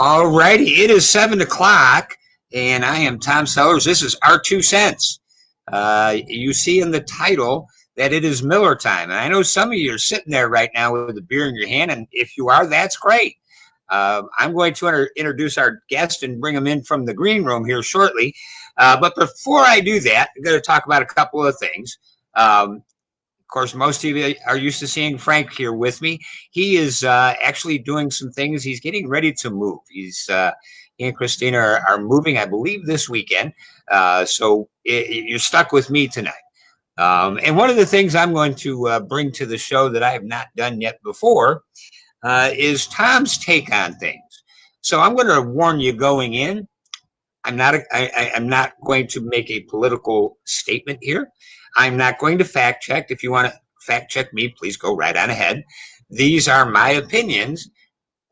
All righty, it is 7 o'clock, and I am Tom Sellers. This is our 2 cents. You see in the title that it is Miller time, and I know some of you are sitting there right now with a beer in your hand, and if you are, that's great. I'm going to introduce our guest and bring him in from the green room here shortly. But before I do that, I'm going to talk about a couple of things. Of course, most of you are used to seeing Frank here with me. He is actually doing some things. He's getting ready to move. He and Christina are moving, I believe, this weekend. So you're stuck with me tonight. And one of the things I'm going to bring to the show that I have not done yet before is Tom's take on things. So I'm going to warn you going in. I'm not going to make a political statement here. I'm not going to fact check. If you want to fact check me, please go right on ahead. These are my opinions.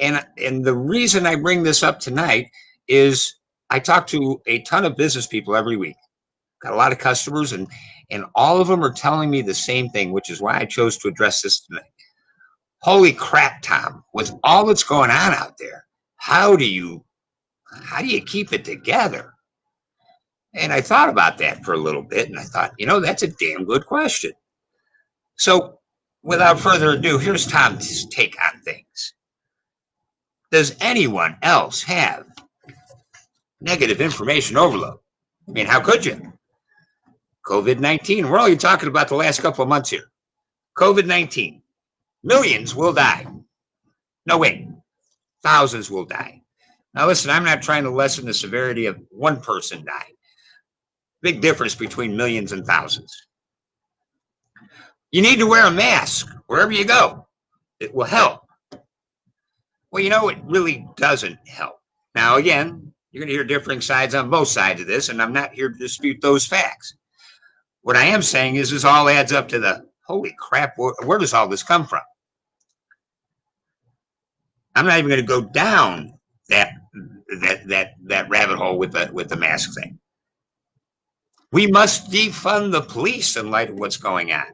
And the reason I bring this up tonight is I talk to a ton of business people every week. Got a lot of customers, and all of them are telling me the same thing, which is why I chose to address this tonight. Holy crap, Tom, with all that's going on out there, how do you keep it together? And I thought about that for a little bit, and I thought, that's a damn good question. So without further ado, here's Tom's take on things. Does anyone else have negative information overload? I mean, how could you? COVID-19, we're only talking about the last couple of months here. COVID-19, millions will die. No, wait, thousands will die. Now, listen, I'm not trying to lessen the severity of one person dying. Big difference between millions and thousands. You need to wear a mask wherever you go. It will help. Well, it really doesn't help. Now, again, you're going to hear differing sides on both sides of this, and I'm not here to dispute those facts. What I am saying is this all adds up to the, holy crap, where does all this come from? I'm not even going to go down that rabbit hole with the mask thing. We must defund the police in light of what's going on.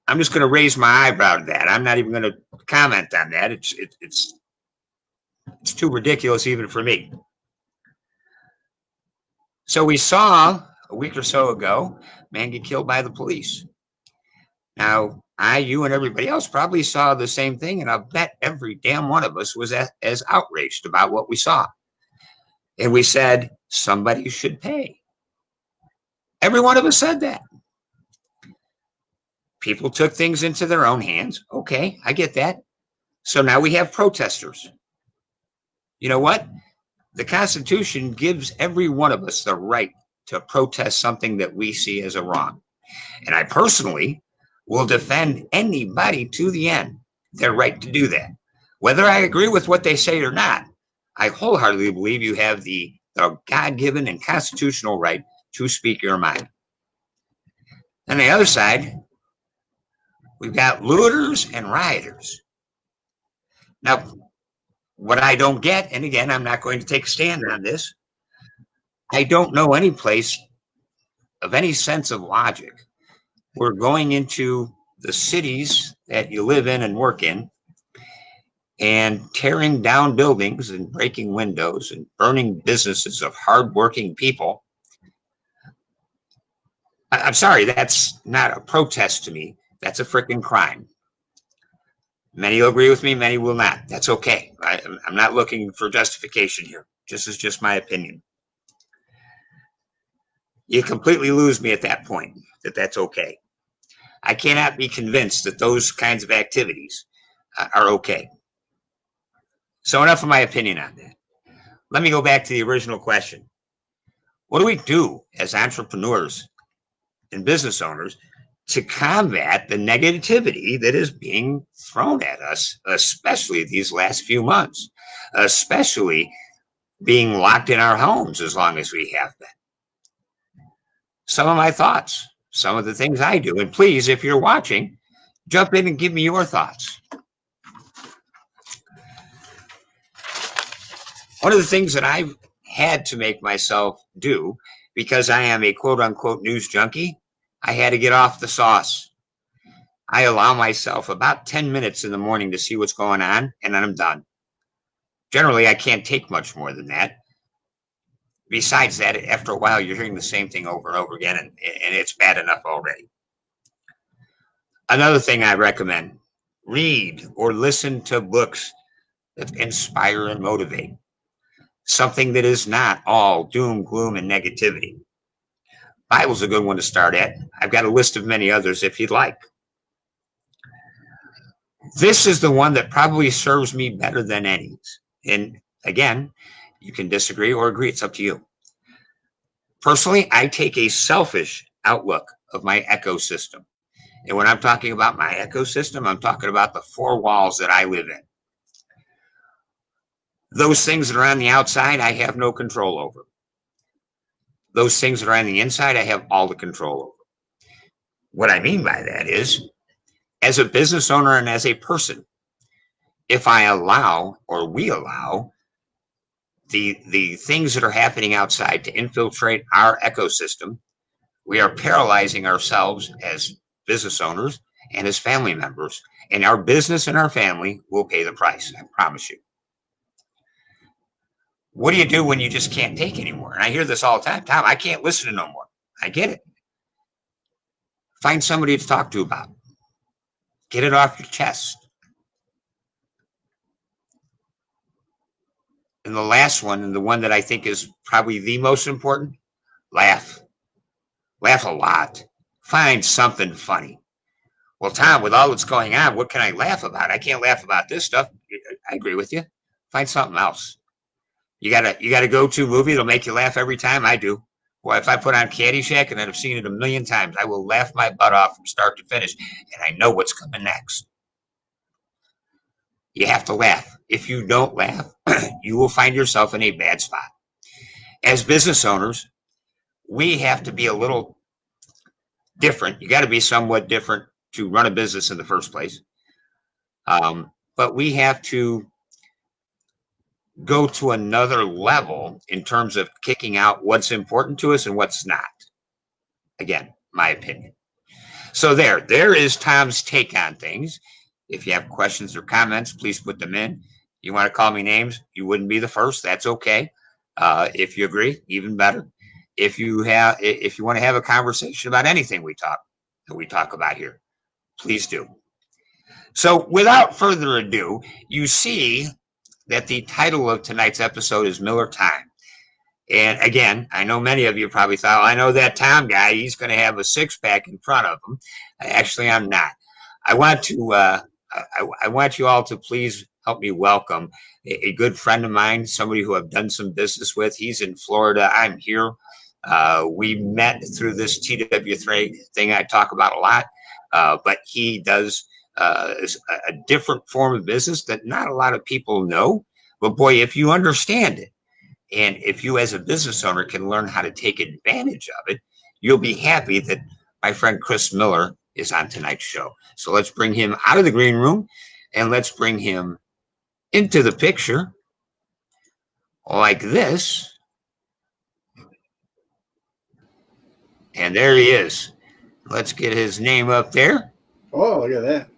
I'm just going to raise my eyebrow to that. I'm not even going to comment on that. It's too ridiculous even for me. So we saw a week or so ago, man get killed by the police. Now, you and everybody else probably saw the same thing, and I'll bet every damn one of us was as outraged about what we saw. And we said, somebody should pay. Every one of us said that. People took things into their own hands. Okay, I get that. So now we have protesters. You know what? The Constitution gives every one of us the right to protest something that we see as a wrong. And I personally will defend anybody to the end, their right to do that. Whether I agree with what they say or not, I wholeheartedly believe you have the God-given and constitutional right to speak your mind. On the other side, we've got looters and rioters. Now, what I don't get, and again, I'm not going to take a stand on this, I don't know any place of any sense of logic where going into the cities that you live in and work in and tearing down buildings and breaking windows and burning businesses of hardworking people. I'm sorry, that's not a protest to me. That's a freaking crime. Many will agree with me, many will not. That's okay. I'm not looking for justification here. This is just my opinion. You completely lose me at that point, that's okay. I cannot be convinced that those kinds of activities are okay. So enough of my opinion on that. Let me go back to the original question. What do we do as entrepreneurs and business owners to combat the negativity that is being thrown at us, especially these last few months, especially being locked in our homes as long as we have been? Some of my thoughts, some of the things I do, and please, if you're watching, jump in and give me your thoughts. One of the things that I've had to make myself do, because I am a quote unquote news junkie, I had to get off the sauce. I allow myself about 10 minutes in the morning to see what's going on, and then I'm done. Generally, I can't take much more than that. Besides that, after a while, you're hearing the same thing over and over again, and it's bad enough already. Another thing I recommend, read or listen to books that inspire and motivate. Something that is not all doom, gloom, and negativity. Bible's a good one to start at. I've got a list of many others if you'd like. This is the one that probably serves me better than any. And again, you can disagree or agree. It's up to you. Personally, I take a selfish outlook of my ecosystem. And when I'm talking about my ecosystem, I'm talking about the four walls that I live in. Those things that are on the outside, I have no control over. Those things that are on the inside, I have all the control over. What I mean by that is, as a business owner and as a person, if I allow or we allow the things that are happening outside to infiltrate our ecosystem, we are paralyzing ourselves as business owners and as family members, and our business and our family will pay the price. I promise you. What do you do when you just can't take anymore? And I hear this all the time. Tom, I can't listen to no more. I get it. Find somebody to talk to about it. Get it off your chest. And the last one, and the one that I think is probably the most important, laugh. Laugh a lot. Find something funny. Well, Tom, with all that's going on, what can I laugh about? I can't laugh about this stuff. I agree with you. Find something else. You gotta go to a movie that'll make you laugh every time. I do. Well, if I put on Caddyshack and I've seen it a million times, I will laugh my butt off from start to finish, and I know what's coming next. You have to laugh. If you don't laugh, you will find yourself in a bad spot. As business owners, we have to be a little different. You got to be somewhat different to run a business in the first place. But we have to go to another level in terms of kicking out what's important to us and what's not. Again, my opinion. So there is Tom's take on things. If you have questions or comments, please put them in. You want to call me names, you wouldn't be the first. That's okay. If you agree, even better. If you want to have a conversation about anything we talk about here, please do. So without further ado, you see that the title of tonight's episode is Miller Time. And again, I know many of you probably thought, I know that Tom guy, he's going to have a six-pack in front of him. Actually, I'm not. I want you all to please help me welcome a good friend of mine, somebody who I've done some business with. He's in Florida. I'm here. We met through this TW3 thing I talk about a lot, but he does a different form of business that not a lot of people know. But boy, if you understand it, and if you as a business owner can learn how to take advantage of it, you'll be happy that my friend Chris Miller is on tonight's show. So let's bring him out of the green room and let's bring him into the picture like this. And there he is. Let's get his name up there. Oh, look at that.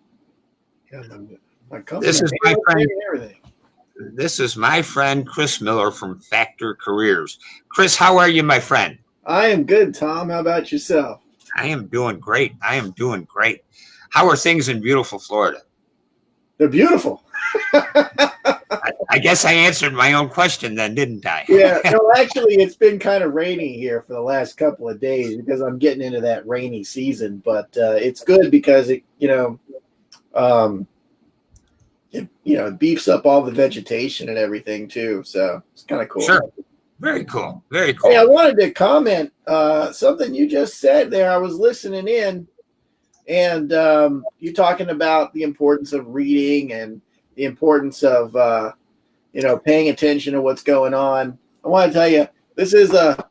Yeah, my company. This is my friend. This is my friend Chris Miller from Factor Careers. Chris, how are you, my friend? I am good, Tom. How about yourself? I am doing great. How are things in beautiful Florida? They're beautiful. I guess I answered my own question then, didn't I? Yeah. No, actually, it's been kind of rainy here for the last couple of days because I'm getting into that rainy season. But it's good because it beefs up all the vegetation and everything too. So it's kind of cool. Sure. Very cool. Very cool. Hey, I wanted to comment something you just said there. I was listening in, and you talking about the importance of reading and the importance of paying attention to what's going on. I want to tell you, this is a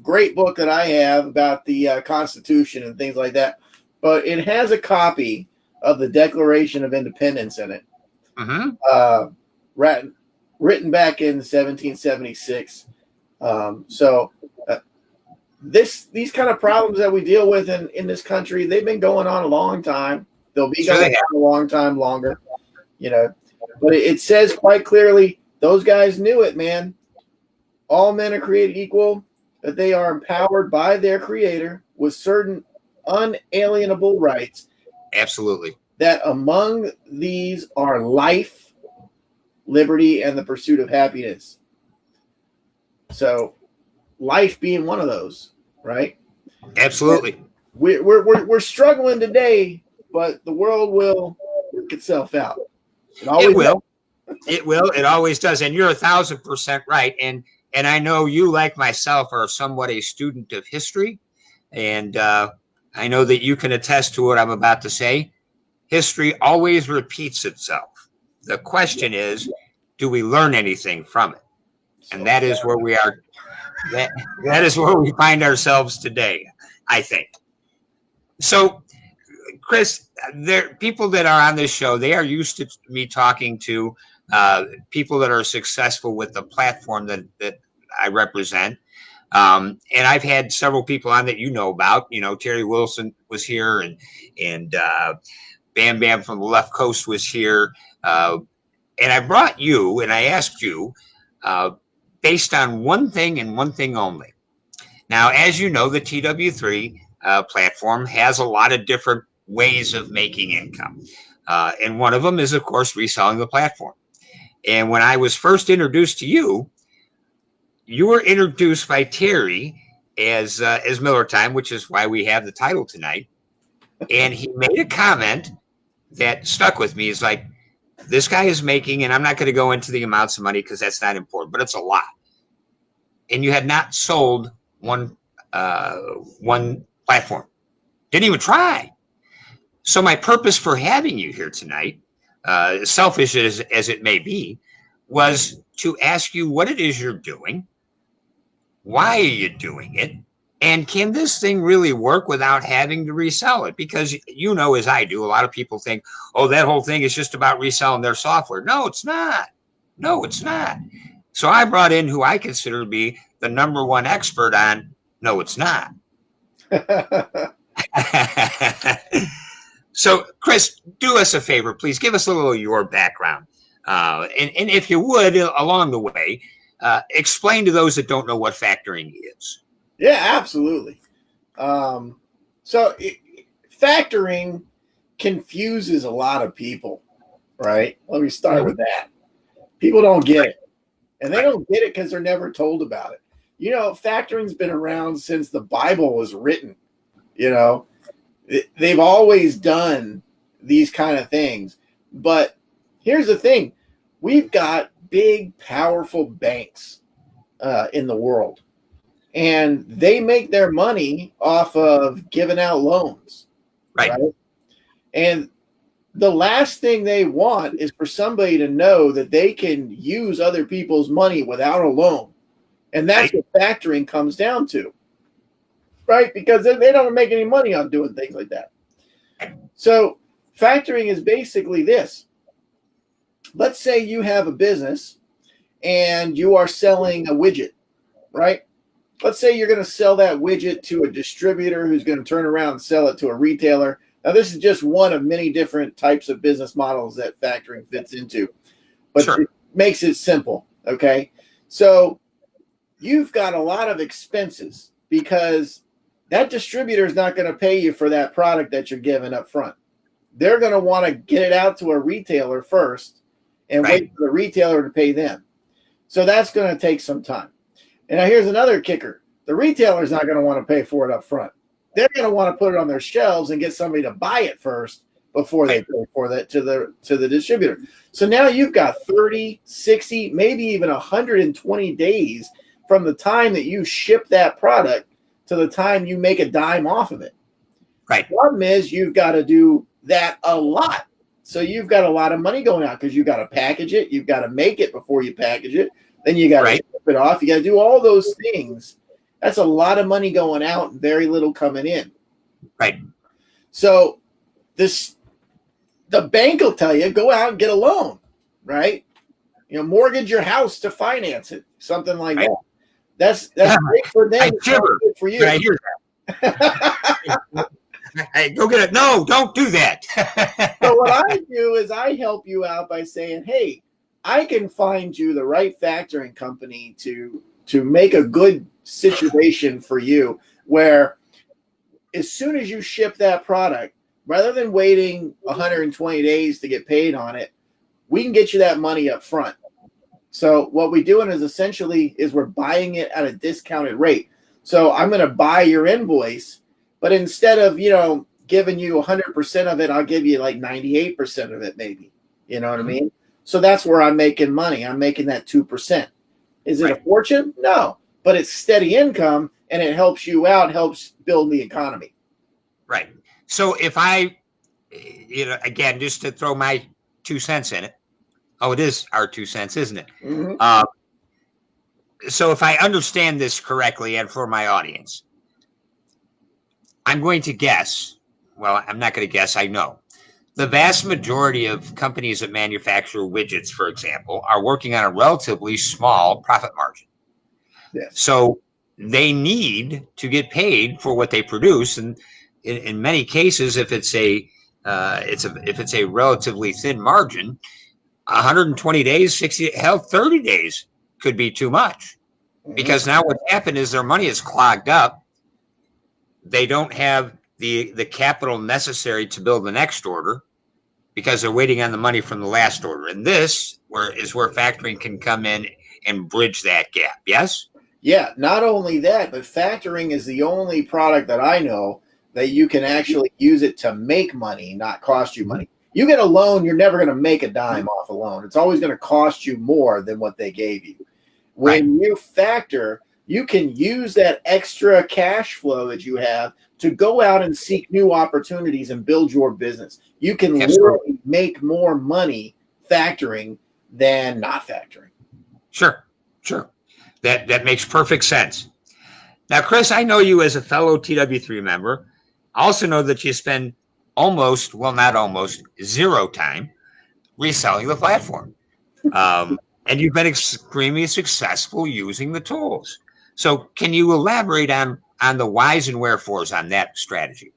great book that I have about the Constitution and things like that. But it has a copy of the Declaration of Independence in it. Mm-hmm. Written back in 1776. These kind of problems that we deal with in this country, they've been going on a long time. They'll be going on a long time longer, but it says quite clearly Those guys knew it, man. All men are created equal, that they are empowered by their creator with certain unalienable rights. Absolutely. That among these are life, liberty, and the pursuit of happiness. So, life being one of those, right? Absolutely. We're struggling today, but the world will work itself out. It will. It will. It always does. And you're 1,000% right. And I know you, like myself, are somewhat a student of history. And I know that you can attest to what I'm about to say. History always repeats itself. The question is, do we learn anything from it? And that is where we are. That is where we find ourselves today, I think. So, Chris, there people that are on this show, they are used to me talking to people that are successful with the platform that I represent. And I've had several people on that you know about. You know, Terry Wilson was here, and Bam Bam from the Left Coast was here. And I brought you, and I asked you, based on one thing and one thing only. Now, as you know, the TW3 platform has a lot of different ways of making income. And one of them is, of course, reselling the platform. And when I was first introduced to you, you were introduced by Terry as Miller Time, which is why we have the title tonight. And he made a comment that stuck with me. He's like, this guy is making, and I'm not going to go into the amounts of money because that's not important, but it's a lot. And you had not sold one platform. Didn't even try. So my purpose for having you here tonight, selfish as it may be, was to ask you what it is you're doing, why are you doing it, and can this thing really work without having to resell it? Because you know, as I do, a lot of people think, oh, that whole thing is just about reselling their software. No, it's not. No, it's not. So I brought in who I consider to be the number one expert on, no, it's not. So, Chris, do us a favor, please. Give us a little of your background. And if you would, along the way, explain to those that don't know what factoring is. Yeah, absolutely. Factoring confuses a lot of people, right? Let me start with that. People don't get it. And they don't get it because they're never told about it. You know, factoring's been around since the Bible was written. You know, they've always done these kind of things. But here's the thing. We've got big, powerful banks in the world. And they make their money off of giving out loans. Right? And the last thing they want is for somebody to know that they can use other people's money without a loan. And that's what factoring comes down to. Right? Because they don't make any money on doing things like that. So factoring is basically this. Let's say you have a business and you are selling a widget, right? Let's say you're going to sell that widget to a distributor who's going to turn around and sell it to a retailer. Now, this is just one of many different types of business models that factoring fits into. But It makes it simple, okay? So you've got a lot of expenses because that distributor is not going to pay you for that product that you're giving up front. They're going to want to get it out to a retailer first and wait for the retailer to pay them. So that's going to take some time. And now here's another kicker. The retailer is not going to want to pay for it up front. They're going to want to put it on their shelves and get somebody to buy it first before they pay for that to the distributor. So now you've got 30, 60, maybe even 120 days from the time that you ship that product to the time you make a dime off of it. Right. The problem is you've got to do that a lot. So you've got a lot of money going out because you've got to package it. You've got to make it before you package it. Then you got to ship it off. You got to do all those things. That's a lot of money going out and very little coming in. Right. So the bank will tell you, go out and get a loan, right? You know, mortgage your house to finance it, something like that. That's great for them. It's not good for you. I hear that. Hey, go get it. No, don't do that. So what I do is I help you out by saying, hey, I can find you the right factoring company to make a good situation for you, where as soon as you ship that product, rather than waiting 120 days to get paid on it, we can get you that money up front. So what we're doing is essentially we're buying it at a discounted rate. So I'm going to buy your invoice, but instead of, giving you 100% of it, I'll give you like 98% of it, maybe. You know what I mean? So that's where I'm making money. I'm making that 2%. Is it a fortune? No, but it's steady income, and it helps you out, helps build the economy. Right. So if I, again, just to throw my 2 cents in it. Oh, it is our 2 cents, isn't it? Mm-hmm. So if I understand this correctly, and for my audience, I'm going to guess, well, I'm not going to guess, I know. The vast majority of companies that manufacture widgets, for example, are working on a relatively small profit margin. Yes. So they need to get paid for what they produce, and in many cases, if it's a relatively thin margin, 120 days, 60, hell, 30 days could be too much, because now what's happened is their money is clogged up. They don't have the capital necessary to build the next order because they're waiting on the money from the last order. And this is where factoring can come in and bridge that gap. Yes? Yeah, not only that, but factoring is the only product that I know that you can actually use it to make money, not cost you money. You get a loan, you're never going to make a dime off a loan. It's always going to cost you more than what they gave you. When you factor, you can use that extra cash flow that you have to go out and seek new opportunities and build your business. You can literally make more money factoring than not factoring. Sure. That makes perfect sense. Now, Chris, I know you as a fellow TW3 member. I also know that you spend not almost, zero time reselling the platform. And you've been extremely successful using the tools. So can you elaborate on the whys and wherefores on that strategy?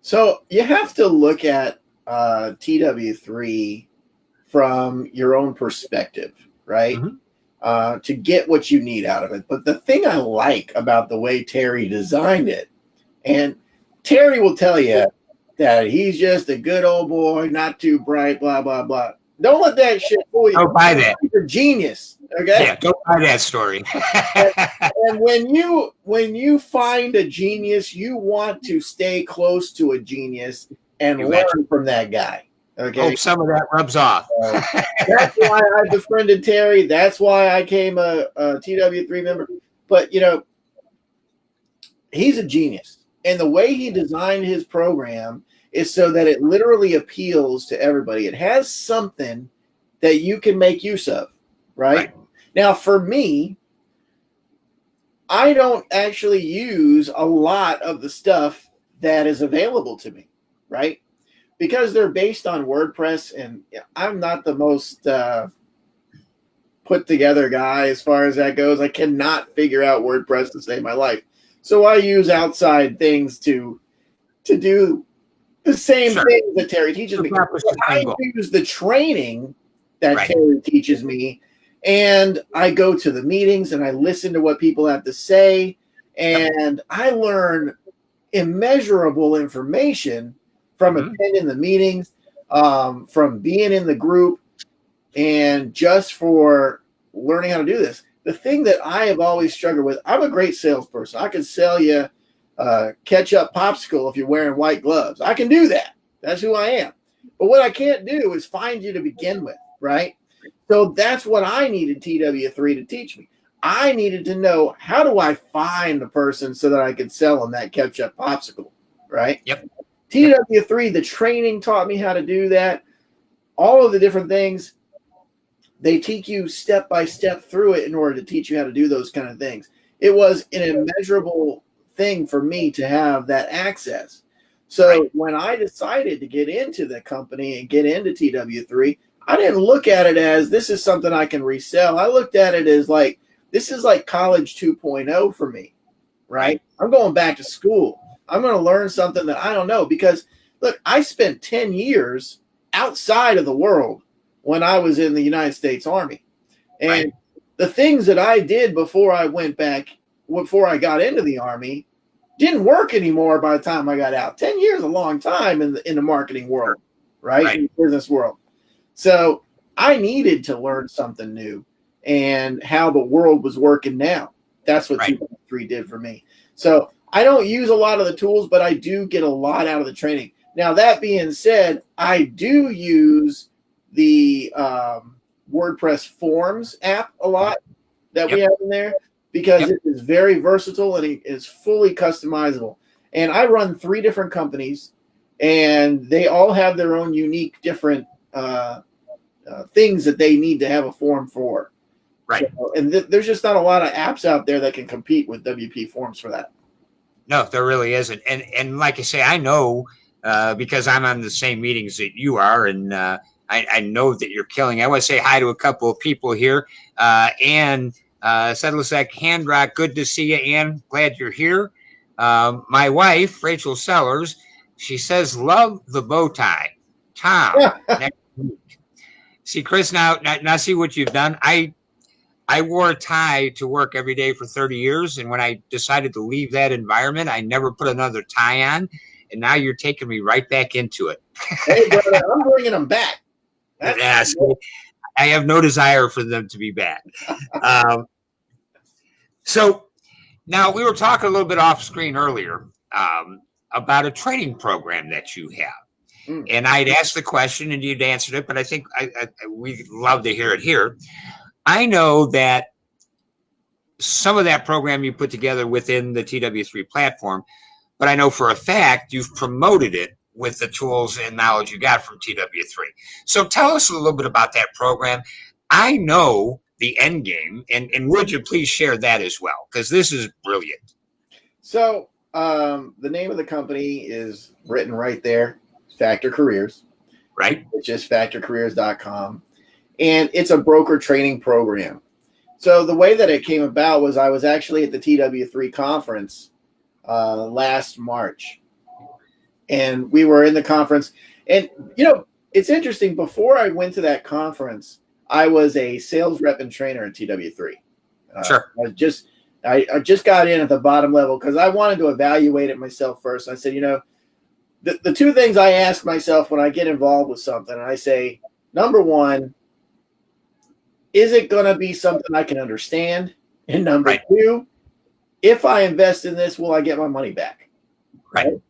So you have to look at TW3 from your own perspective, right? Mm-hmm. To get what you need out of it. But the thing I like about the way Terry designed it, and Terry will tell you that he's just a good old boy, not too bright, blah, blah, blah. Don't let that shit fool you. Don't buy that. You're a genius. Okay. Yeah, don't buy that story. and when you find a genius, you want to stay close to a genius and learn from that guy. Okay. Hope some of that rubs off. That's why I befriended Terry. That's why I came a TW3 member. But he's a genius. And the way he designed his program is so that it literally appeals to everybody. It has something that you can make use of, right? Now, for me, I don't actually use a lot of the stuff that is available to me, right? Because they're based on WordPress, and I'm not the most put together guy as far as that goes. I cannot figure out WordPress to save my life. So I use outside things to do the same thing that Terry teaches me. I use the training that Terry teaches me, and I go to the meetings and I listen to what people have to say, and I learn immeasurable information from attending the meetings, from being in the group, and just for learning how to do this. The thing that I have always struggled with, I'm a great salesperson. I can sell you ketchup popsicle if you're wearing white gloves. I can do that. That's who I am. But what I can't do is find you to begin with, right? So that's what I needed TW3 to teach me. I needed to know, how do I find the person so that I could sell them that ketchup popsicle, right? Yep. TW3, the training taught me how to do that. All of the different things, they teach you step by step through it in order to teach you how to do those kind of things. It was an immeasurable thing for me to have that access. So when I decided to get into the company and get into TW3, I didn't look at it as this is something I can resell. I looked at it as like, this is like college 2.0 for me, right? I'm going back to school. I'm going to learn something that I don't know, because look, I spent 10 years outside of the world when I was in the United States Army. And Right. the things that I did before I got into the Army didn't work anymore by the time I got out. 10 years is a long time in the marketing world, right? In the business world. So I needed to learn something new and how the world was working now. That's what 2.3 did for me. So I don't use a lot of the tools, but I do get a lot out of the training. Now, that being said, I do use the WordPress Forms app a lot that we have in there, because it is very versatile and it is fully customizable. And I run 3 different companies, and they all have their own unique different things that they need to have a form for. Right. So, and there's just not a lot of apps out there that can compete with WP Forms for that. No, there really isn't. And like I say, I know because I'm on the same meetings that you are, and I know that you're killing. I want to say hi to a couple of people here. Ann Sedlicek, Handrock, good to see you, Ann. Glad you're here. My wife, Rachel Sellers, she says, love the bow tie. Tom, next week. See, Chris, now see what you've done. I wore a tie to work every day for 30 years. And when I decided to leave that environment, I never put another tie on. And now you're taking me right back into it. Hey, brother, I'm bringing them back. Yes, I have no desire for them to be back. So now we were talking a little bit off screen earlier about a training program that you have. And I'd asked the question and you'd answered it, but I think we'd love to hear it here. I know that some of that program you put together within the TW3 platform, but I know for a fact you've promoted it with the tools and knowledge you got from TW3. So tell us a little bit about that program. I know the end game, and would you please share that as well? Because this is brilliant. So the name of the company is written right there, Factor Careers. Right. It's just factorcareers.com. And it's a broker training program. So the way that it came about was I was actually at the TW3 conference last March. And we were in the conference. And, it's interesting. Before I went to that conference, I was a sales rep and trainer at TW3. Sure. I just got in at the bottom level because I wanted to evaluate it myself first. I said, the 2 things I ask myself when I get involved with something, and I say, number 1, is it going to be something I can understand? And number 2, if I invest in this, will I get my money back? Right.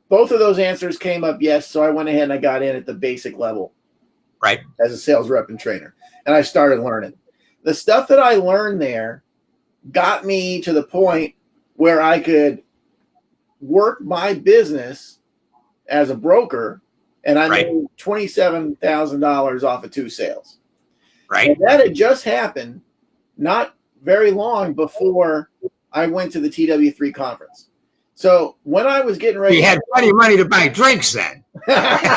Both of those answers came up yes, so I went ahead and I got in at the basic level. Right. As a sales rep and trainer. And I started learning. The stuff that I learned there got me to the point where I could work my business as a broker, and I made $27,000 off of 2 sales. Right. And that had just happened not very long before I went to the TW3 conference. So when I was getting ready, you had plenty of money to buy drinks then. when I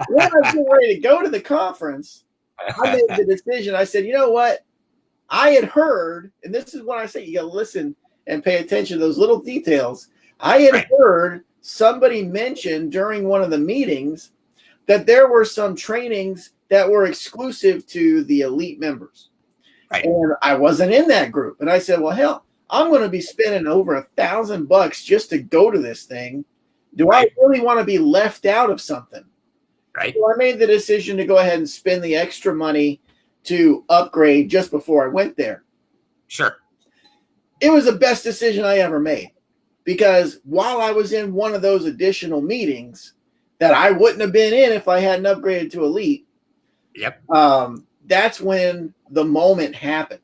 was getting ready to go to the conference, I made the decision. I said, you know what? I had heard, and this is when I say you got to listen and pay attention to those little details. I had heard somebody mention during one of the meetings that there were some trainings that were exclusive to the elite members. Right. And I wasn't in that group. And I said, well, hell, I'm going to be spending over $1,000 just to go to this thing. Do I really want to be left out of something? Right. So I made the decision to go ahead and spend the extra money to upgrade just before I went there. Sure. It was the best decision I ever made, because while I was in one of those additional meetings that I wouldn't have been in if I hadn't upgraded to elite. Yep. That's when the moment happened.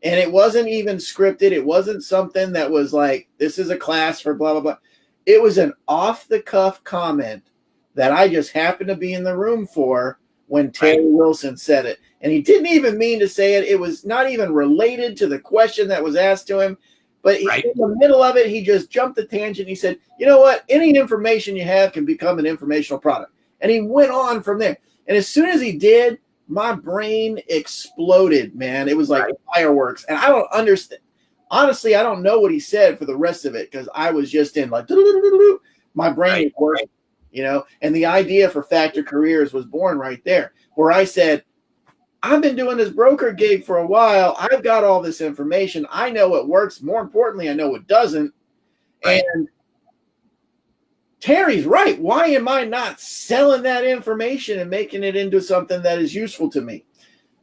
And it wasn't even scripted. It wasn't something that was like, this is a class for blah, blah, blah. It was an off-the-cuff comment that I just happened to be in the room for when Terry Wilson said it. And he didn't even mean to say it. It was not even related to the question that was asked to him. But in the middle of it, he just jumped the tangent. He said, you know what? Any information you have can become an informational product. And he went on from there. And as soon as he did, my brain exploded, man. It was like fireworks. And I don't understand. Honestly, I don't know what he said for the rest of it, because I was just in like, my brain was working. And the idea for Factor Careers was born right there, where I said, I've been doing this broker gig for a while. I've got all this information. I know what works. More importantly, I know what doesn't. Right. And Terry's right. Why am I not selling that information and making it into something that is useful to me?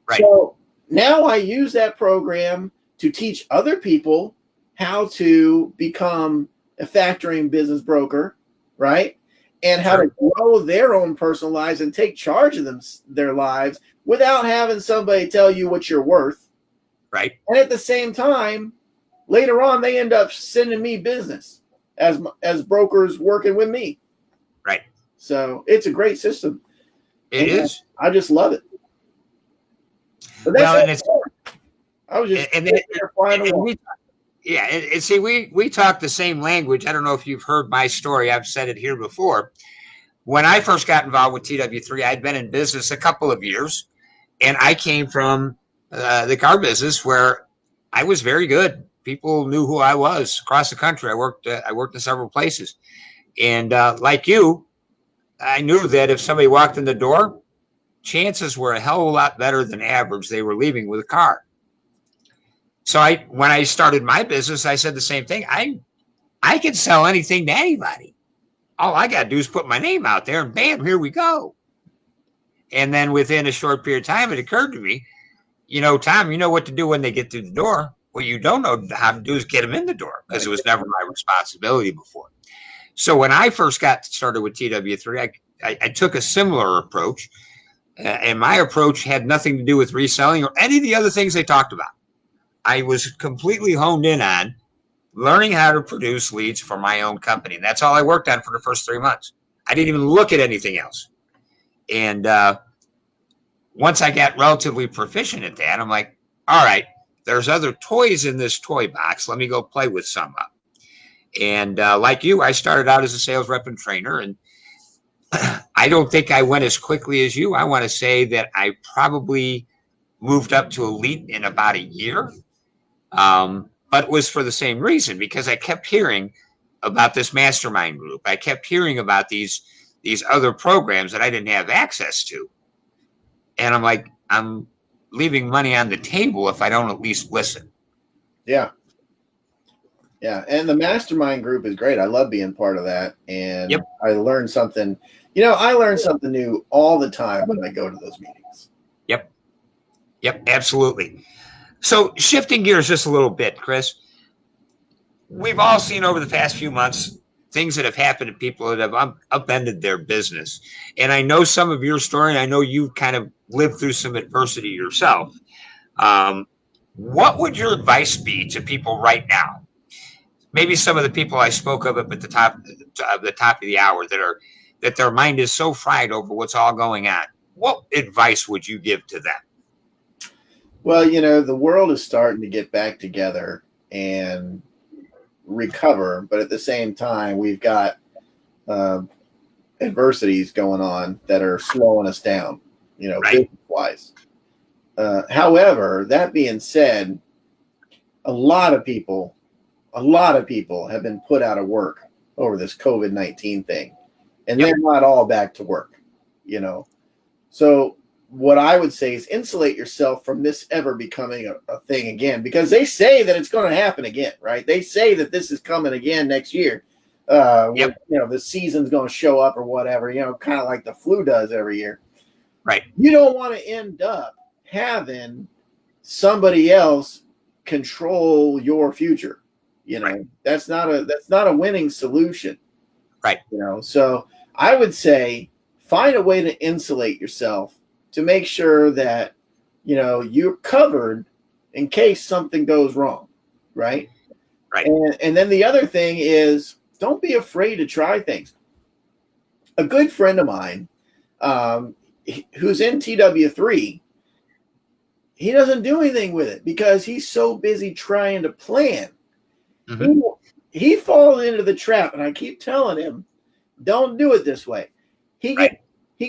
Right. So now I use that program to teach other people how to become a factoring business broker, right? And how to grow their own personal lives and take charge of their lives without having somebody tell you what you're worth. Right. And at the same time, later on, they end up sending me business as brokers working with me. Right. So it's a great system. It is. I just love it. But that's I was just flying away. Yeah, and see, we talk the same language. I don't know if you've heard my story. I've said it here before. When I first got involved with TW3, I'd been in business a couple of years, and I came from the car business where I was very good. People knew who I was across the country. I worked in several places, and like you, I knew that if somebody walked in the door, chances were a hell of a lot better than average they were leaving with a car. So when I started my business, I said the same thing. I can sell anything to anybody. All I got to do is put my name out there and bam, here we go. And then within a short period of time, it occurred to me, Tom, you know what to do when they get through the door. What you don't know how to do is get them in the door because it was never my responsibility before. So when I first got started with TW3, I took a similar approach. And my approach had nothing to do with reselling or any of the other things they talked about. I was completely honed in on learning how to produce leads for my own company. And that's all I worked on for the first 3 months. I didn't even look at anything else. And once I got relatively proficient at that, I'm like, all right, there's other toys in this toy box. Let me go play with some up. And like you, I started out as a sales rep and trainer. And I don't think I went as quickly as you. I want to say that I probably moved up to elite in about a year. But it was for the same reason, because I kept hearing about this mastermind group. I kept hearing about these other programs that I didn't have access to. And I'm like, I'm leaving money on the table if I don't at least listen. Yeah. Yeah. And the mastermind group is great. I love being part of that. And I learned something, I learn something new all the time when I go to those meetings. Yep, absolutely. So shifting gears just a little bit, Chris, we've all seen over the past few months things that have happened to people that have upended their business. And I know some of your story, and I know you've kind of lived through some adversity yourself. What would your advice be to people right now? Maybe some of the people I spoke of at the top of the hour that their mind is so fried over what's all going on. What advice would you give to them? Well, the world is starting to get back together and recover, but at the same time, we've got adversities going on that are slowing us down, business-wise. However, that being said, a lot of people have been put out of work over this COVID-19 thing, and they're not all back to work, So what I would say is insulate yourself from this ever becoming a thing again, because they say that it's going to happen again, right? They say that this is coming again next year. The season's going to show up or whatever, kind of like the flu does every year. Right. You don't want to end up having somebody else control your future. Right. That's not a winning solution. Right. So I would say find a way to insulate yourself to make sure that, you're covered in case something goes wrong. Right. Right. And then the other thing is don't be afraid to try things. A good friend of mine, who's in TW3, he doesn't do anything with it because he's so busy trying to plan. Mm-hmm. He falls into the trap, and I keep telling him, don't do it this way. He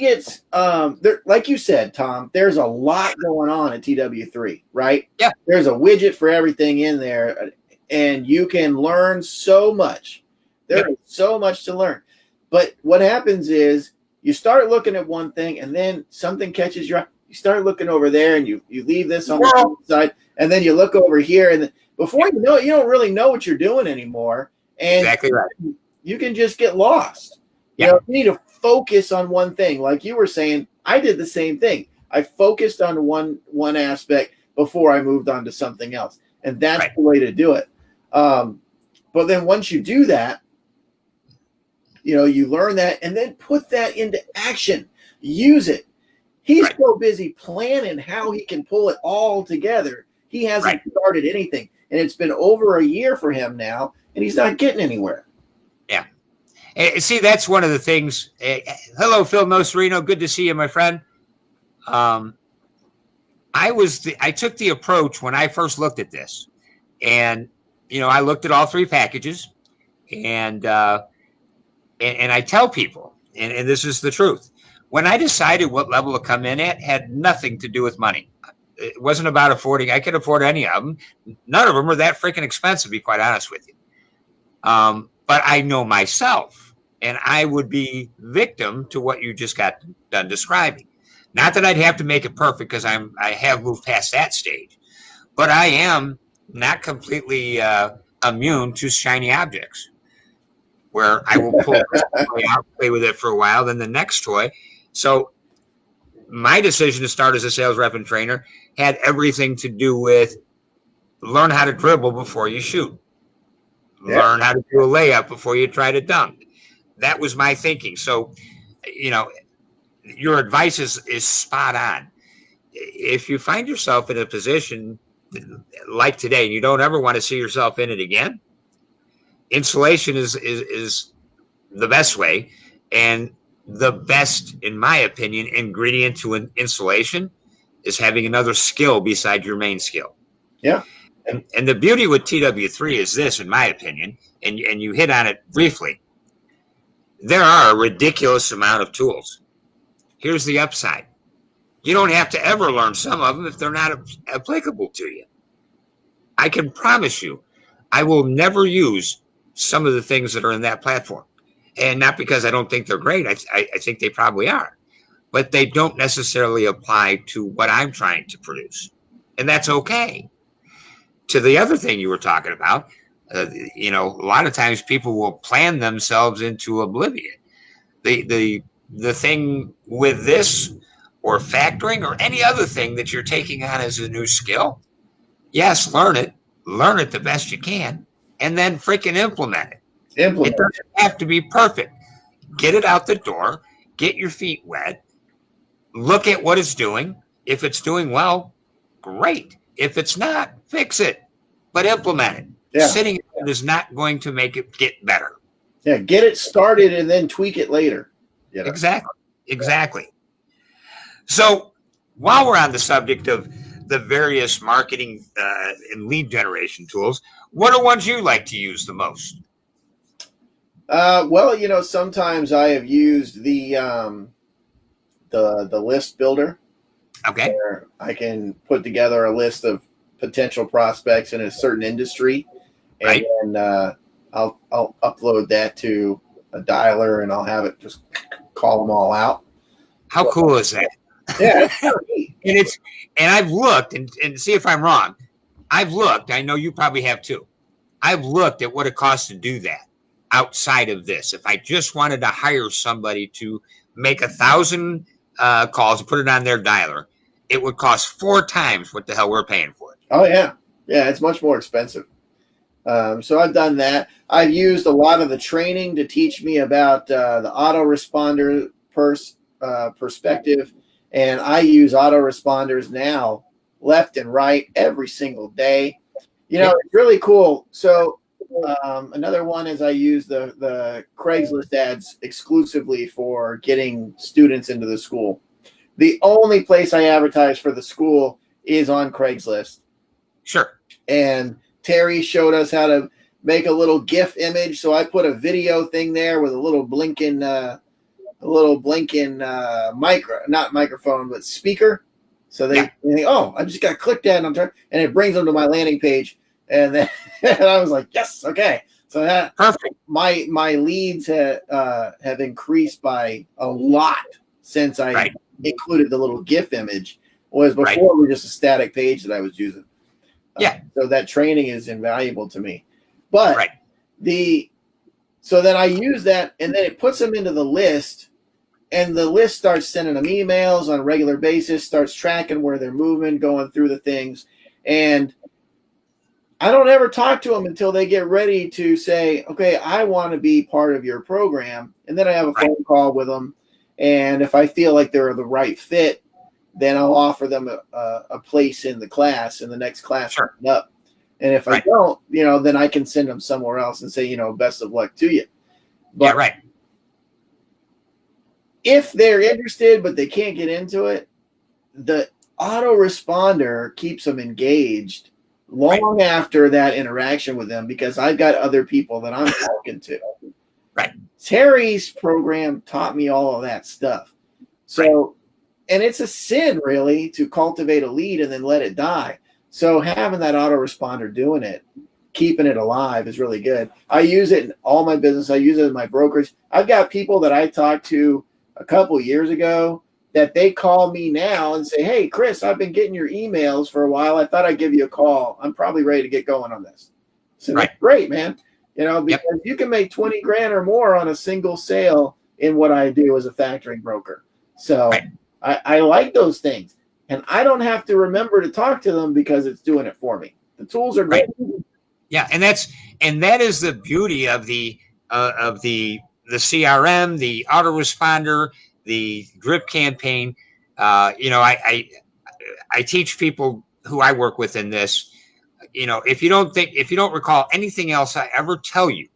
gets there, like you said, Tom, there's a lot going on at TW3, right? Yeah. There's a widget for everything in there, and you can learn so much. There is so much to learn. But what happens is you start looking at one thing, and then something catches your eye. You start looking over there, and you leave this on the side, and then you look over here, and before you know it, you don't really know what you're doing anymore, and Exactly right. you can just get lost. Yeah. You know, you need to focus on one thing. Like you were saying, I did the same thing. I focused on one aspect before I moved on to something else, and that's Right. the way to do it. But then once you do that, you know, you learn that and then put that into action. Use it. He's Right. so busy planning how he can pull it all together. He hasn't started anything. And it's been over a year for him now, and he's not getting anywhere. Yeah. See, that's one of the things. Hello, Phil Nocerino. Good to see you, my friend. I took the approach when I first looked at this, and you know, I looked at all three packages, and I tell people, and this is the truth. When I decided what level to come in at, had nothing to do with money. It wasn't about affording. I could afford any of them. None of them were that freaking expensive, to be quite honest with you. But I know myself, and I would be victim to what you just got done describing. Not that I'd have to make it perfect, because I have moved past that stage, but I am not completely immune to shiny objects, where I will pull this toy out, play with it for a while, then the next toy. So my decision to start as a sales rep and trainer had everything to do with learn how to dribble before you shoot. Yeah. Learn how to do a layup before you try to dunk. That was my thinking. So, you know, your advice is spot on. If you find yourself in a position like today, and you don't ever want to see yourself in it again, insulation is the best way. And the best, in my opinion, ingredient to an insulation is having another skill beside your main skill. Yeah. And the beauty with TW3 is this, in my opinion, and you hit on it briefly. There are a ridiculous amount of tools. Here's the upside. You don't have to ever learn some of them if they're not applicable to you. I can promise you, I will never use some of the things that are in that platform. And not because I don't think they're great. I think they probably are. But they don't necessarily apply to what I'm trying to produce. And that's okay. To the other thing you were talking about, you know, a lot of times people will plan themselves into oblivion. The thing with this, or factoring, or any other thing that you're taking on as a new skill, yes, learn it the best you can, and then freaking implement it. It doesn't have to be perfect. Get it out the door, get your feet wet, look at what it's doing. If it's doing well, great. If it's not, fix it, but implement it. Yeah. Sitting is not going to make it get better. Yeah, get it started and then tweak it later. You know? Exactly. So while we're on the subject of the various marketing and lead generation tools, what are ones you like to use the most? Well, you know, sometimes I have used the list builder. Okay. Where I can put together a list of potential prospects in a certain industry, and then I'll upload that to a dialer, and I'll have it just call them all out. How cool is that? Yeah. and I've looked and see if I'm wrong. I've looked. I know you probably have too. I've looked at what it costs to do that outside of this. If I just wanted to hire somebody to make 1,000 calls and put it on their dialer, it would cost 4 times what the hell we're paying for it. Oh yeah, it's much more expensive. So I've done that. I've used a lot of the training to teach me about the autoresponder perspective, and I use autoresponders now left and right every single day. You know, it's really cool. So another one is I use the Craigslist ads exclusively for getting students into the school. The only place I advertise for the school is on Craigslist. Sure. And Terry showed us how to make a little GIF image. So I put a video thing there with a little blinking microphone, but speaker. So they think, oh, I just got to click that and it brings them to my landing page. And then and I was like, yes, okay. So that Perfect. my leads have increased by a lot since I Right. included the little GIF image. Was before Right. it was just a static page that I was using. Yeah. So that training is invaluable to me. But Right. so then I use that, and then it puts them into the list, and the list starts sending them emails on a regular basis, starts tracking where they're moving, going through the things, and I don't ever talk to them until they get ready to say, okay, I want to be part of your program. And then I have a phone call with them. And if I feel like they're the right fit, then I'll offer them a place in the class, in the next class coming up. And if I don't, then I can send them somewhere else and say, best of luck to you. But right. If they're interested, but they can't get into it, the autoresponder keeps them engaged long after that interaction with them, because I've got other people that I'm talking to. Right. Terry's program taught me all of that stuff. So, and it's a sin really to cultivate a lead and then let it die. So having that autoresponder doing it, keeping it alive is really good. I use it in all my business. I use it in my brokerage. I've got people that I talked to a couple years ago that they call me now and say, hey, Chris, I've been getting your emails for a while. I thought I'd give you a call. I'm probably ready to get going on this. So that's great, man. Because you can make 20 grand or more on a single sale in what I do as a factoring broker. So I like those things. And I don't have to remember to talk to them because it's doing it for me. The tools are great. Yeah, and that is the beauty of the CRM, the autoresponder, the drip campaign. I teach people who I work with in this. If you don't recall anything else I ever tell you,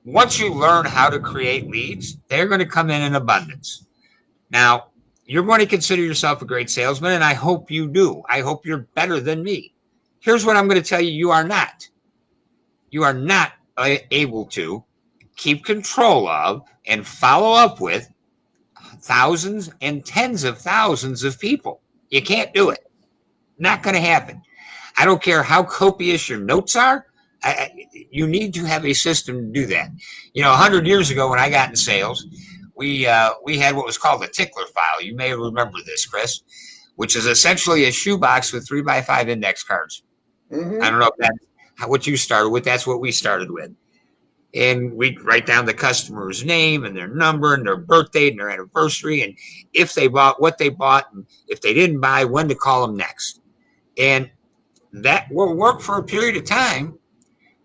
once you learn how to create leads, they're going to come in abundance. Now, you're going to consider yourself a great salesman, and I hope you do. I hope you're better than me. Here's what I'm going to tell you: you are not. You are not able to keep control of and follow up with thousands and tens of thousands of people. You can't do it. Not going to happen. I don't care how copious your notes are. You need to have a system to do that. 100 years ago when I got in sales, we had what was called a tickler file. You may remember this, Chris, which is essentially a shoebox with 3x5 index cards. Mm-hmm. I don't know if that's what you started with. That's what we started with. And we'd write down the customer's name and their number and their birth date and their anniversary, and if they bought, what they bought, and if they didn't buy, when to call them next. And that will work for a period of time.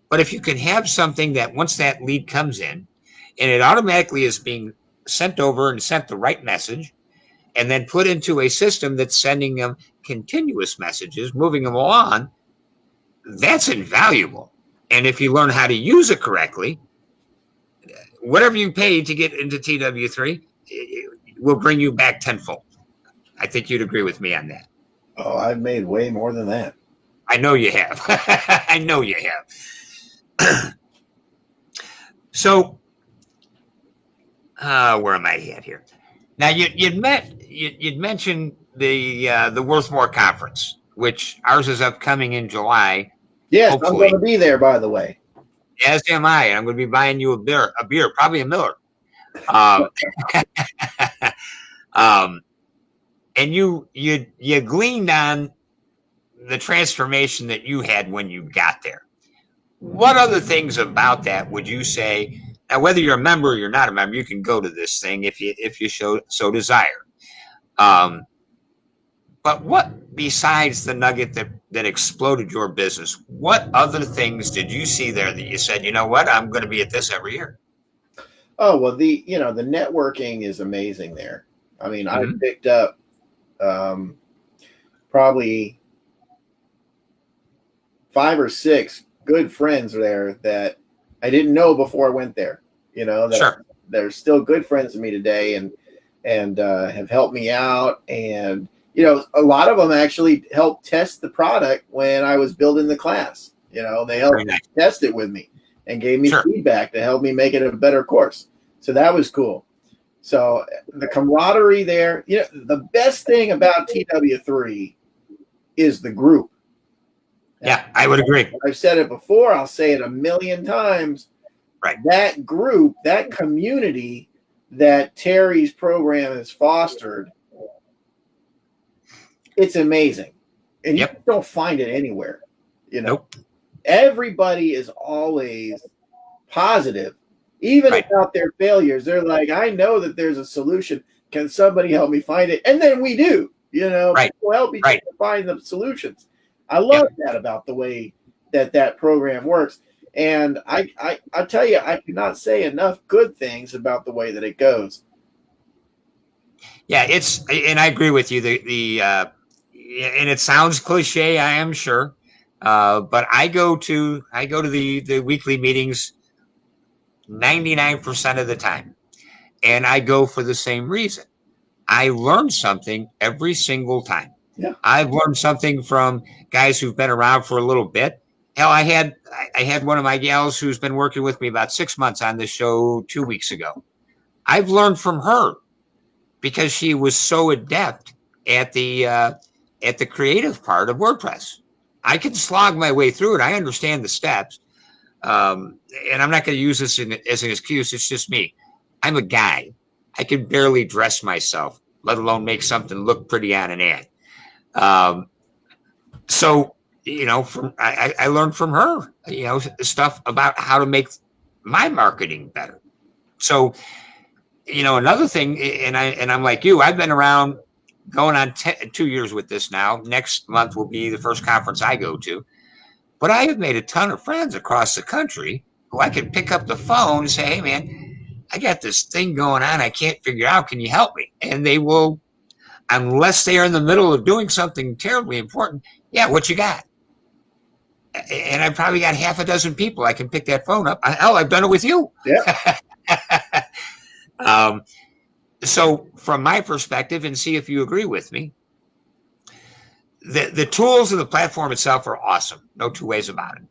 But if you can have something that once that lead comes in and it automatically is being sent over and sent the right message, and then put into a system that's sending them continuous messages, moving them along, that's invaluable. And if you learn how to use it correctly, whatever you paid to get into TW3 will bring you back tenfold. I think you'd agree with me on that. Oh, I've made way more than that. I know you have. I know you have. So, where am I at here? Now, you'd mentioned the Worthmore Conference, which ours is upcoming in July. Yes, hopefully. I'm going to be there, by the way. As am I. And I'm going to be buying you a beer, probably a Miller. And you gleaned on the transformation that you had when you got there. What other things about that would you say? Now, whether you're a member or you're not a member, you can go to this thing if you so desire. But what besides the nugget that exploded your business? What other things did you see there that you said, you know what, I'm going to be at this every year? Oh, well, the networking is amazing there. I mean, I picked up probably 5 or 6 good friends there that I didn't know before I went there. They're still good friends to me today, and have helped me out. And a lot of them actually helped test the product when I was building the class. They helped test it with me and gave me feedback to help me make it a better course. So that was cool. So the camaraderie there, the best thing about TW3 is the group. Yeah, I would agree. I've said it before. I'll say it a million times. Right. That group, that community that Terry's program has fostered, it's amazing. And you don't find it anywhere. Nope. Everybody is always positive, even about their failures. They're like, I know that there's a solution. Can somebody help me find it? And then we do. People help each other find the solutions. I love that about the way that program works. And I tell you, I cannot say enough good things about the way that it goes. Yeah, and I agree with you. And it sounds cliche, I am sure, but I go to the weekly meetings 99% of the time, and I go for the same reason. I learn something every single time. Yeah, I've learned something from guys who've been around for a little bit. Hell, I had one of my gals who's been working with me about 6 months on this show 2 weeks ago. I've learned from her because she was so adept at the creative part of WordPress. I can slog my way through it. I understand the steps, and I'm not going to use this as an excuse. It's just me. I'm a guy. I can barely dress myself, let alone make something look pretty on an ad. So, I learned from her, stuff about how to make my marketing better. So, another thing, and I'm like you, I've been around going on 2 years with this now. Next month will be the first conference I go to. But I have made a ton of friends across the country who I can pick up the phone and say, hey, man, I got this thing going on. I can't figure out. Can you help me? And they will, unless they are in the middle of doing something terribly important. Yeah, what you got? And I've probably got half a dozen people I can pick that phone up. Hell, I've done it with you. Yeah. So from my perspective, and see if you agree with me, the tools of the platform itself are awesome. No two ways about it.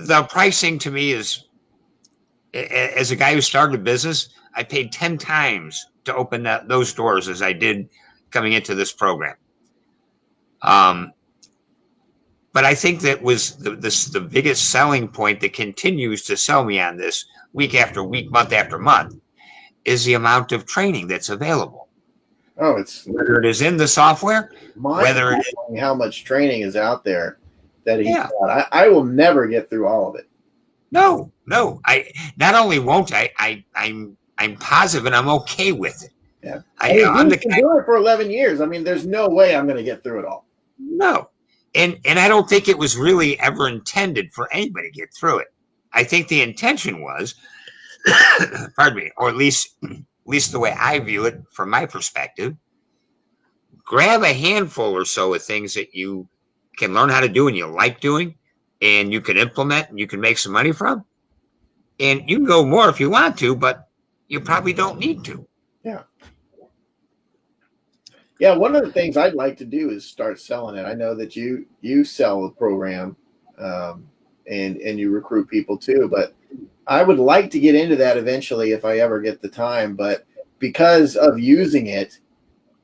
The pricing to me is, as a guy who started a business, I paid 10 times to open those doors as I did coming into this program. But I think that was the biggest selling point that continues to sell me on this week after week, month after month, is the amount of training that's available. Oh, it's whether it is in the software, whether it is, how much training is out there that he's got. I will never get through all of it. No. I not only won't I'm positive and I'm okay with it. Yeah. I'm been doing it for 11 years. I mean, there's no way I'm going to get through it all. No. And I don't think it was really ever intended for anybody to get through it. I think the intention was, pardon me, or at least the way I view it from my perspective, grab a handful or so of things that you can learn how to do and you like doing and you can implement and you can make some money from. And you can go more if you want to, but you probably don't need to. Yeah. Yeah, one of the things I'd like to do is start selling it. I know that you sell the program and you recruit people too, but I would like to get into that eventually if I ever get the time. But because of using it,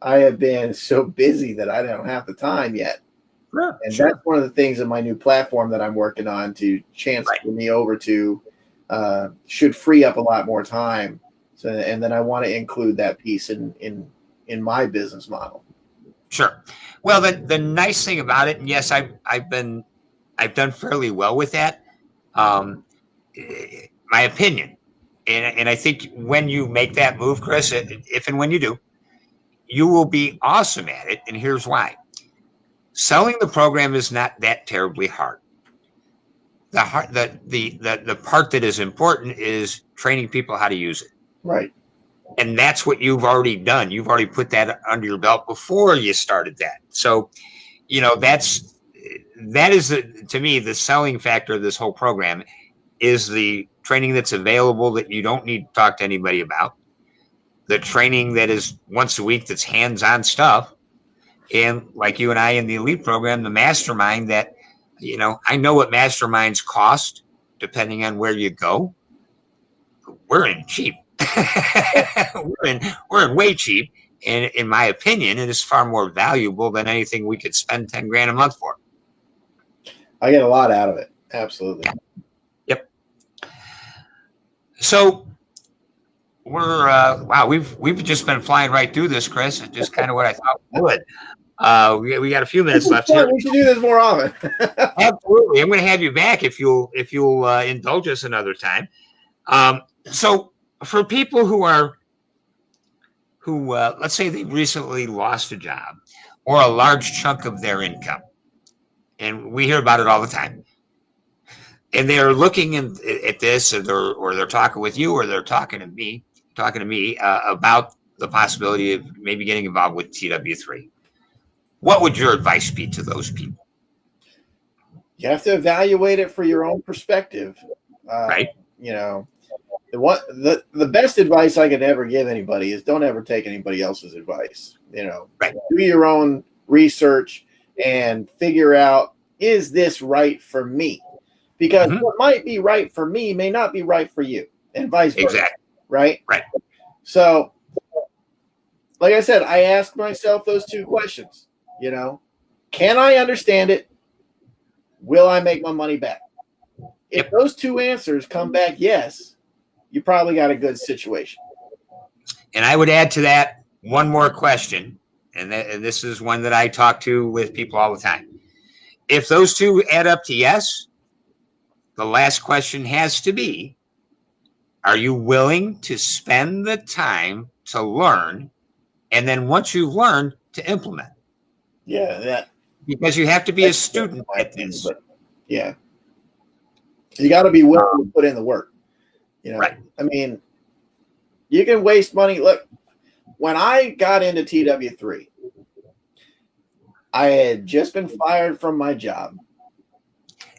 I have been so busy that I don't have the time yet. Sure, and that's one of the things in my new platform that I'm working on to transfer me over to should free up a lot more time. So, and then I want to include that piece in my business model. Sure. Well, the nice thing about it, and yes, I've done fairly well with that. My opinion, and I think when you make that move, Chris, if and when you do, you will be awesome at it. And here's why: selling the program is not that terribly hard. The part that is important is training people how to use it. Right. And that's what you've already done. You've already put that under your belt before you started that. So, that is to me, the selling factor of this whole program is the training that's available that you don't need to talk to anybody about. The training that is once a week that's hands-on stuff. And like you and I in the elite program, the mastermind that, I know what masterminds cost depending on where you go. We're in cheap. we're in way cheap, in my opinion, it is far more valuable than anything we could spend 10 grand a month for. I get a lot out of it. Absolutely. Yep. So we're wow, we've just been flying right through this, Chris. It's just kind of what I thought we would. We got a few minutes left here. We should do this more often. Absolutely, I'm going to have you back if you'll indulge us another time. So for people who let's say they recently lost a job or a large chunk of their income, and we hear about it all the time, and they're looking at this, or they're talking with you, or they're talking to me about the possibility of maybe getting involved with TW3. What would your advice be to those people? You have to evaluate it for your own perspective. Right. You know, the best advice I could ever give anybody is don't ever take anybody else's advice. You know, right. Do your own research and figure out, is this right for me? Because what might be right for me may not be right for you, and vice versa. Exactly. Right? Right. So, like I said, I asked myself those two questions. You know, can I understand it? Will I make my money back? If those two answers come back yes, you probably got a good situation. And I would add to that one more question, and this is one that I talk to with people all the time. If those two add up to yes, the last question has to be, are you willing to spend the time to learn, and then once you've learned, to implement? Yeah, because you have to be a student at this. But yeah, you got to be willing to put in the work. You know, right. I mean, you can waste money. Look, when I got into TW3, I had just been fired from my job.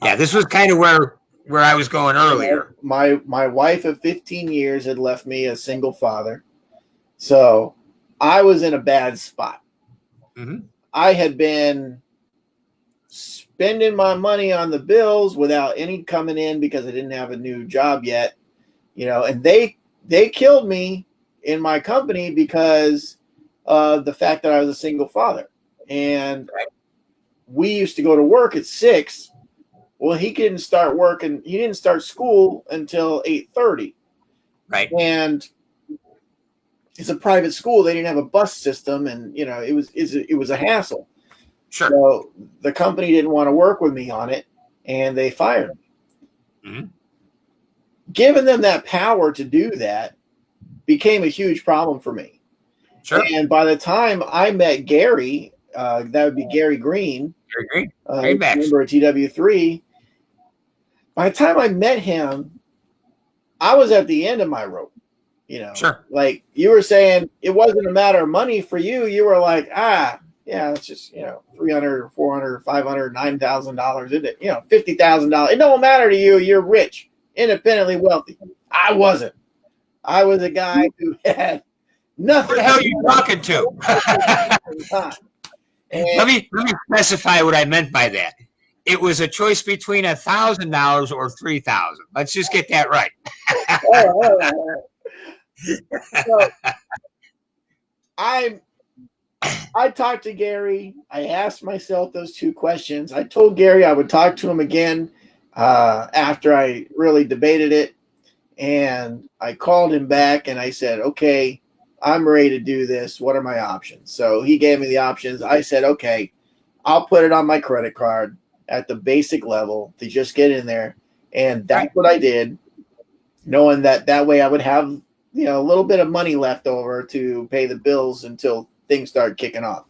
Yeah, this was kind of where I was going earlier. My wife of 15 years had left me a single father. So I was in a bad spot. Mm-hmm. I had been spending my money on the bills without any coming in because I didn't have a new job yet, you know, and they killed me in my company because of the fact that I was a single father. And we used to go to work at 6. Well, he didn't start working. He didn't start school until 8:30. Right. And it's a private school. They didn't have a bus system, and you know it was a hassle. Sure. So the company didn't want to work with me on it, and they fired me. Mm-hmm. Giving them that power to do that became a huge problem for me. Sure. And by the time I met Gary, that would be Gary Green. Gary Green. Member of TW3. By the time I met him, I was at the end of my rope. You know, sure. Like you were saying, it wasn't a matter of money for you. You were like, yeah, it's just, you know, $300, $400, $500, $9,000, isn't it? You know, $50,000. It don't matter to you. You're rich, independently wealthy. I wasn't. I was a guy who had nothing. What the hell are you talking to? Let me specify what I meant by that. It was a choice between $1,000 or $3,000. Let's just get that right. So, I talked to Gary. I asked myself those two questions. I told Gary I would talk to him again after I really debated it. And I called him back and I said, okay, I'm ready to do this. What are my options? So he gave me the options. I said, okay, I'll put it on my credit card at the basic level to just get in there. And that's what I did, knowing that way I would have, you know, a little bit of money left over to pay the bills until things start kicking off.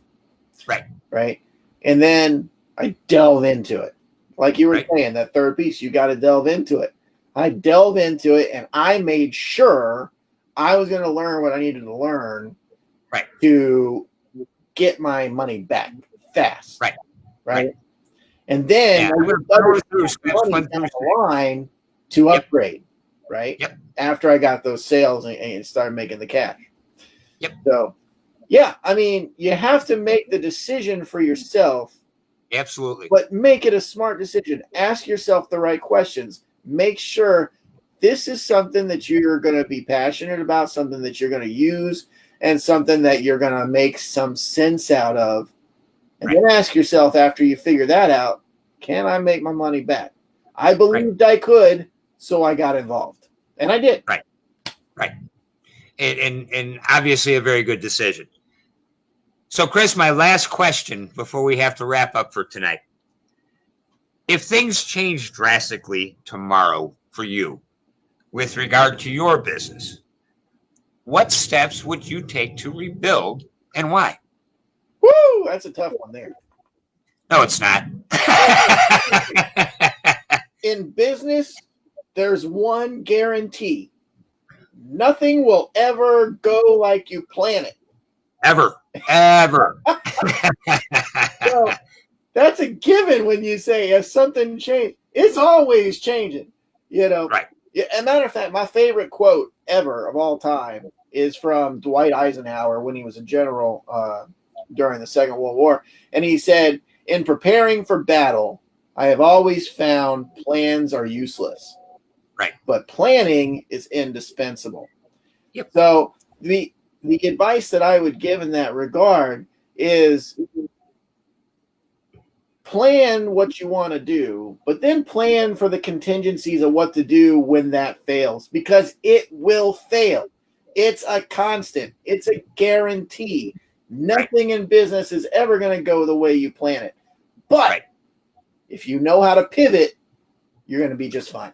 Right. And then I delve into it. Like you were saying, that third piece, you got to delve into it. I delve into it and I made sure I was going to learn what I needed to learn to get my money back fast. Right. And then I went down the line to upgrade. Right. Yep. After I got those sales and started making the cash. Yep. So, yeah, I mean, you have to make the decision for yourself. Absolutely. But make it a smart decision. Ask yourself the right questions. Make sure this is something that you're going to be passionate about, something that you're going to use, and something that you're going to make some sense out of. And then ask yourself after you figure that out, can I make my money back? I believed I could, so I got involved, and I did. Right. And obviously a very good decision. So, Chris, my last question before we have to wrap up for tonight. If things change drastically tomorrow for you with regard to your business, what steps would you take to rebuild and why? Woo! That's a tough one there. No, it's not. In business, there's one guarantee. Nothing will ever go like you plan it. Ever. So that's a given when you say if something changed, it's always changing. Right. Yeah, as a matter of fact, my favorite quote ever of all time is from Dwight Eisenhower when he was a general during the Second World War. And he said, in preparing for battle, I have always found plans are useless. Right. But planning is indispensable. Yep. So the advice that I would give in that regard is plan what you want to do, but then plan for the contingencies of what to do when that fails, because it will fail. It's a constant. It's a guarantee. Nothing in business is ever going to go the way you plan it. But if you know how to pivot, you're going to be just fine.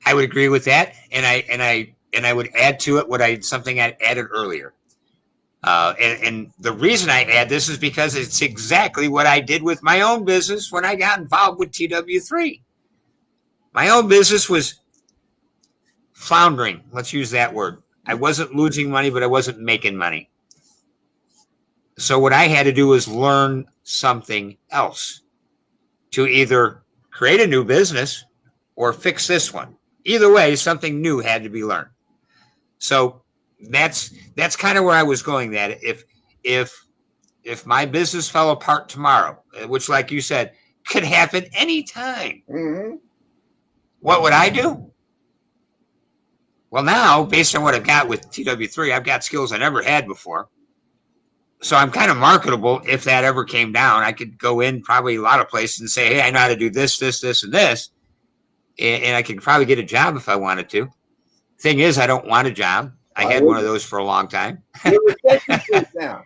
I would agree with that, and I would add to it something I added earlier. And the reason I add this is because it's exactly what I did with my own business when I got involved with TW3. My own business was floundering. Let's use that word. I wasn't losing money, but I wasn't making money. So what I had to do was learn something else to either create a new business or fix this one. Either way, something new had to be learned. So that's kind of where I was going. That if my business fell apart tomorrow, which, like you said, could happen anytime, what would I do? Well, now, based on what I've got with TW3, I've got skills I never had before. So I'm kind of marketable if that ever came down. I could go in probably a lot of places and say, hey, I know how to do this, this, this, and this. And I could probably get a job if I wanted to. Thing is, I don't want a job. I had one of those for a long time. You're recession-proof now.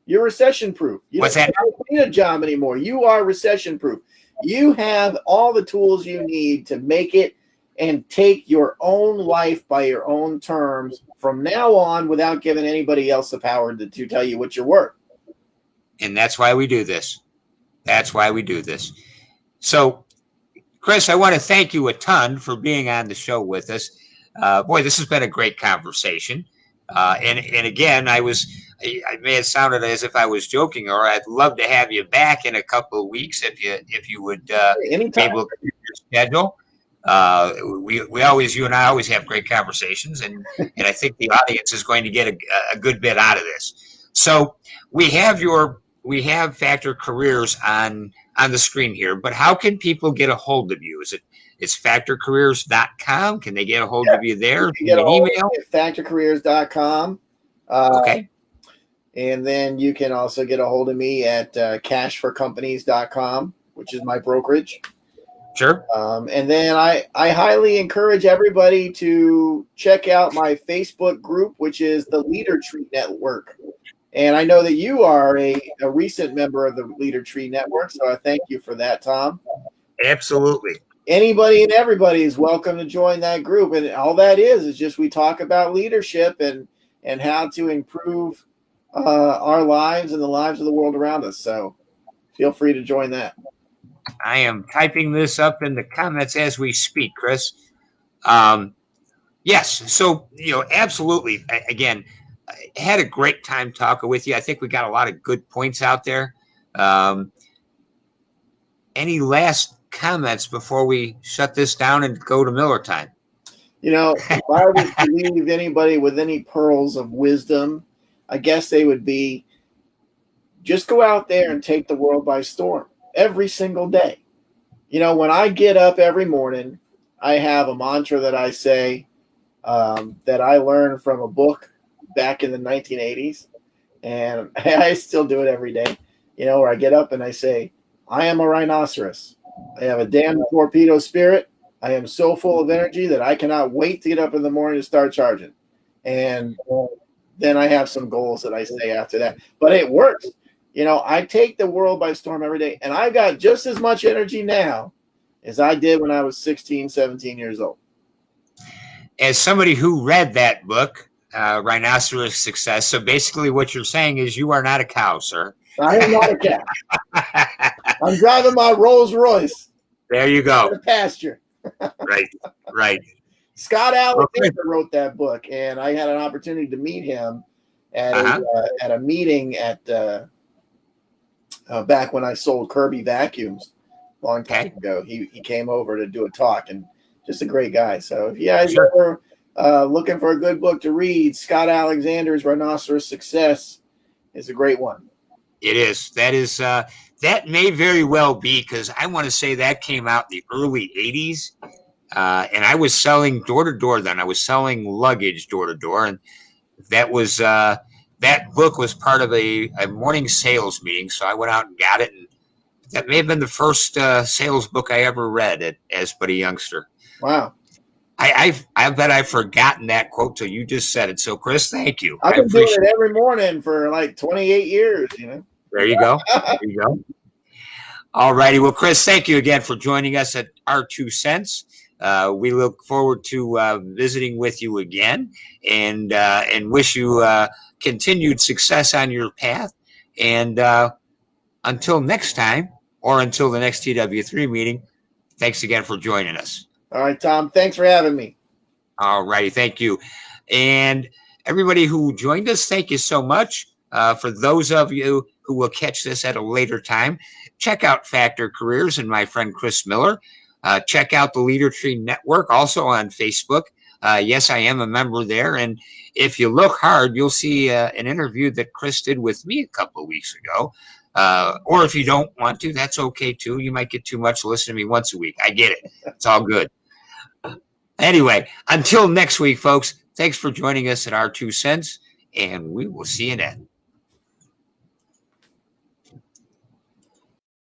You're recession-proof. You What's that? don't need a job anymore. You are recession-proof. You have all the tools you need to make it and take your own life by your own terms from now on without giving anybody else the power to tell you what you're worth. And that's why we do this. That's why we do this. So, Chris, I want to thank you a ton for being on the show with us. Boy, this has been a great conversation. And again, I may have sounded as if I was joking, or I'd love to have you back in a couple of weeks if you would be able to clear your schedule. You and I always have great conversations, and I think the audience is going to get a good bit out of this. So we have Factor Careers on the screen here, but how can people get a hold of you? It's factorcareers.com. Can they get a hold of you there? You can get an email at factorcareers.com. Okay. And then you can also get a hold of me at cashforcompanies.com, which is my brokerage. Sure. And then I highly encourage everybody to check out my Facebook group, which is the Leader Tree Network. And I know that you are a recent member of the Leader Tree Network, so I thank you for that, Tom. Absolutely. Anybody and everybody is welcome to join that group. And all that is just we talk about leadership and how to improve our lives and the lives of the world around us. So feel free to join that. I am typing this up in the comments as we speak, Chris. Yes. So, absolutely. Again, I had a great time talking with you. I think we got a lot of good points out there. Any last comments before we shut this down and go to Miller time? If I was to leave anybody with any pearls of wisdom, I guess they would be just go out there and take the world by storm every single day. When I get up every morning, I have a mantra that I say that I learned from a book back in the 1980s. And I still do it every day, where I get up and I say, I am a rhinoceros. I have a damn torpedo spirit. I am so full of energy that I cannot wait to get up in the morning to start charging. And then I have some goals that I say after that. But it works. I take the world by storm every day. And I've got just as much energy now as I did when I was 16, 17 years old. As somebody who read that book, Rhinoceros Success, so basically what you're saying is you are not a cow, sir. I am not a cat. I'm driving my Rolls Royce. There you go. To the pasture. Right. Scott Alexander wrote that book, and I had an opportunity to meet him at a meeting at back when I sold Kirby vacuums a long time ago. He came over to do a talk, and just a great guy. So if you guys are looking for a good book to read, Scott Alexander's Rhinoceros Success is a great one. It is. That may very well be, because I want to say that came out in the early 80s. And I was selling door to door then. I was selling luggage door to door. And that was that book was part of a morning sales meeting. So I went out and got it. And that may have been the first sales book I ever read as but a youngster. Wow. I bet I've forgotten that quote till you just said it. So, Chris, thank you. I've been doing it every morning for like 28 years, There you go. All righty. Well, Chris, thank you again for joining us at Our 2 Cents. We look forward to visiting with you again, and wish you continued success on your path. And until next time, or until the next TW3 meeting, thanks again for joining us. All right, Tom. Thanks for having me. All righty. Thank you. And everybody who joined us, thank you so much. For those of you who will catch this at a later time, check out Factor Careers and my friend Chris Miller. Check out the Leader Tree Network, also on Facebook. Yes, I am a member there. And if you look hard, you'll see an interview that Chris did with me a couple of weeks ago. Or if you don't want to, that's okay too. You might get too much to listen to me once a week. I get it. It's all good. Anyway, until next week, folks, thanks for joining us at Our 2 Cents, and we will see you then.